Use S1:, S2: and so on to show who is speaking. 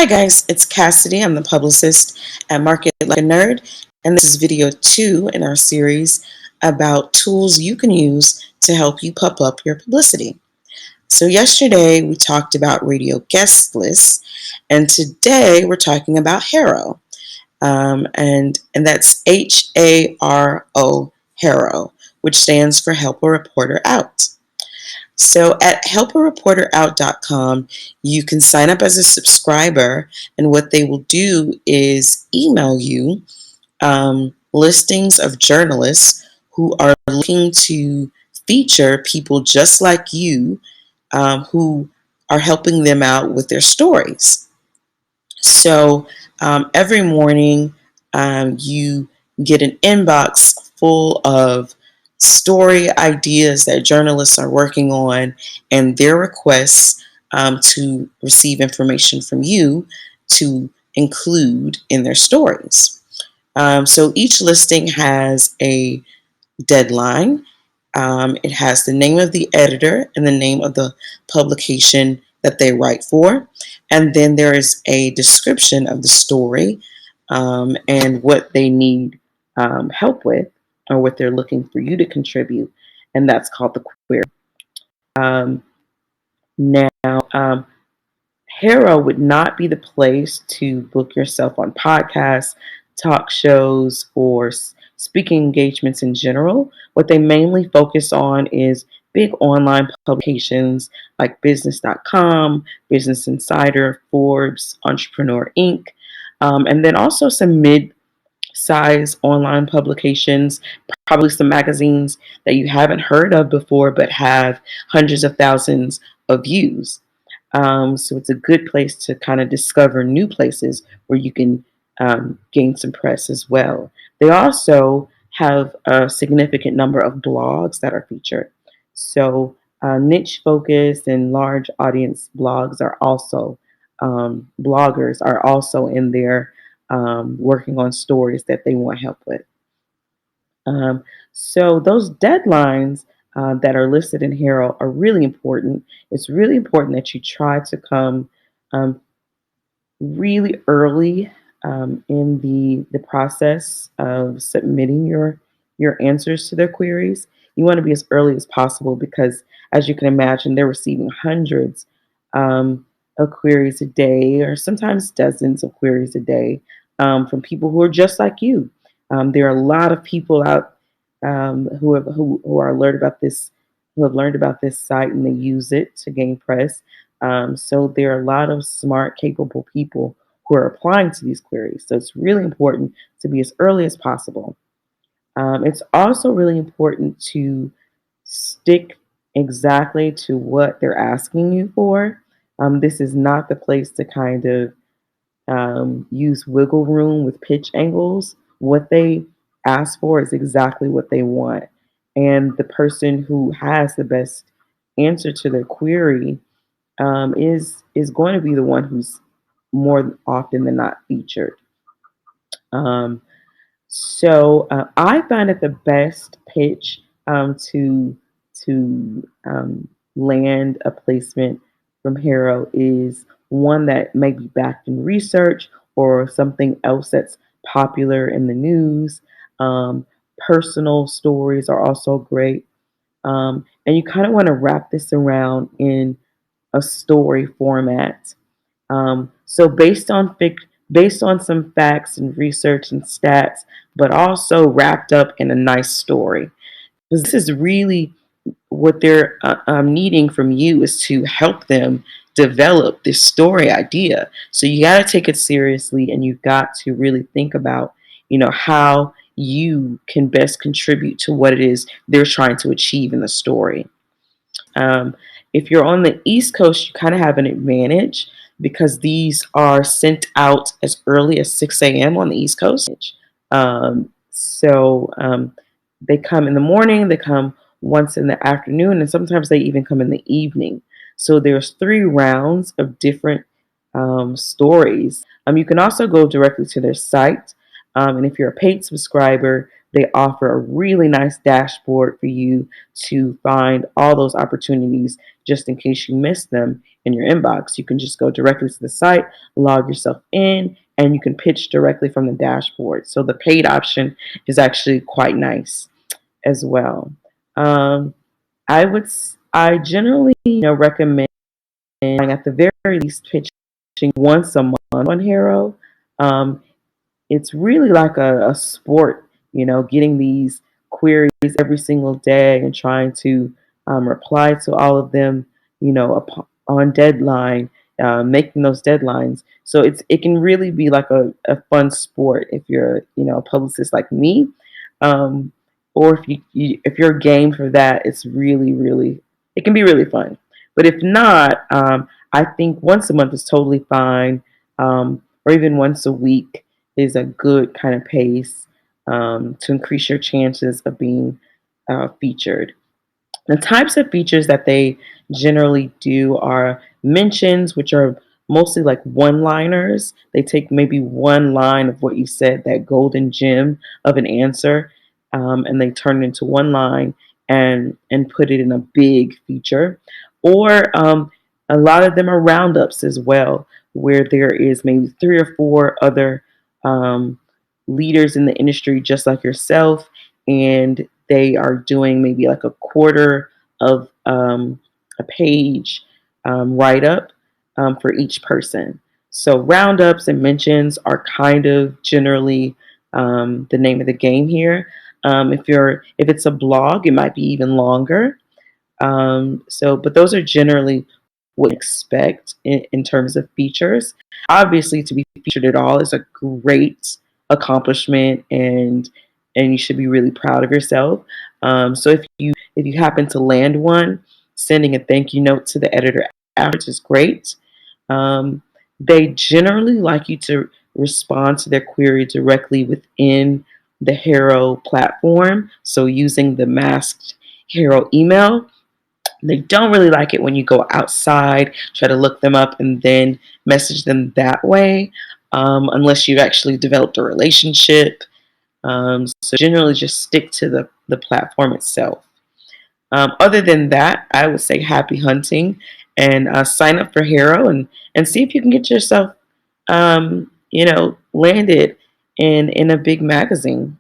S1: Hi guys, it's Cassidy. I'm the publicist at Market Like a Nerd, and this is video 2 in our series about tools you can use to help you pump up your publicity. So yesterday we talked about radio guest lists, and today we're talking about HARO, and that's HARO, HARO, which stands for Help a Reporter Out. So at helpareporterout.com, you can sign up as a subscriber, and what they will do is email you listings of journalists who are looking to feature people just like you who are helping them out with their stories. So every morning you get an inbox full of story ideas that journalists are working on and their requests to receive information from you to include in their stories. So each listing has a deadline. It has the name of the editor and the name of the publication that they write for. And then there is a description of the story and what they need help with, or what they're looking for you to contribute. And that's called the query. Um, now, HARO would not be the place to book yourself on podcasts, talk shows, or speaking engagements in general. What they mainly focus on is big online publications like business.com, Business Insider, Forbes, Entrepreneur Inc., and then also some mid-size online publications, probably some magazines that you haven't heard of before but have hundreds of thousands of views. So it's a good place to kind of discover new places where you can gain some press as well. They also have a significant number of blogs that are featured. So niche focused and large audience bloggers are also in there working on stories that they want help with. Um, so those deadlines that are listed in HARO are really important. It's really important that you try to come um, really early in the process of submitting your answers to their queries. You want to be as early as possible because, as you can imagine, they're receiving hundreds of queries a day, or sometimes dozens of queries a day from people who are just like you. There are a lot of people out who are learned about this, who have learned about this site, and they use it to gain press. So there are a lot of smart, capable people who are applying to these queries. So it's really important to be as early as possible. It's also really important to stick exactly to what they're asking you for. This is not the place to kind of use wiggle room with pitch angles. What they ask for is exactly what they want. And the person who has the best answer to their query is going to be the one who's more often than not featured. Um, so I find that the best pitch to land a placement from HARO is one that may be backed in research or something else that's popular in the news. Personal stories are also great. And you kind of want to wrap this around in a story format. So based on some facts and research and stats, but also wrapped up in a nice story. Because this is really what they're needing from you, is to help them develop this story idea. So you got to take it seriously, and you've got to really think about, how you can best contribute to what it is they're trying to achieve in the story. Um, if you're on the East Coast, you kind of have an advantage because these are sent out as early as 6 a.m. on the East Coast. So they come in the morning, they come once in the afternoon, and sometimes they even come in the evening. So there's 3 rounds of different stories. You can also go directly to their site. And if you're a paid subscriber, they offer a really nice dashboard for you to find all those opportunities just in case you miss them in your inbox. You can just go directly to the site, log yourself in, and you can pitch directly from the dashboard. So the paid option is actually quite nice as well. Um, I generally recommend at the very least pitching once a month on HARO. Um, it's really like a sport, getting these queries every single day and trying to reply to all of them, on deadline, making those deadlines. So it can really be like a fun sport if you're, a publicist like me, um, or if you're game for that, it's really it can be really fun. But if not, I think once a month is totally fine, or even once a week is a good kind of pace to increase your chances of being featured. The types of features that they generally do are mentions, which are mostly like one liners. They take maybe one line of what you said, that golden gem of an answer, and they turn it into one line and put it in a big feature. Or a lot of them are roundups as well, where there is maybe 3 or 4 other um, leaders in the industry just like yourself, and they are doing maybe like a quarter of a page write up for each person. So roundups and mentions are kind of generally the name of the game here. If it's a blog, it might be even longer. But those are generally what you expect in terms of features. Obviously, to be featured at all is a great accomplishment, and you should be really proud of yourself. So if you happen to land one, sending a thank you note to the editor afterwards is great. Um, they generally like you to respond to their query directly within the HARO platform. So using the masked HARO email. They don't really like it when you go outside, try to look them up, and then message them that way, unless you've actually developed a relationship. So generally, just stick to the platform itself. Other than that, I would say happy hunting and sign up for HARO and see if you can get yourself, landed in a big magazine.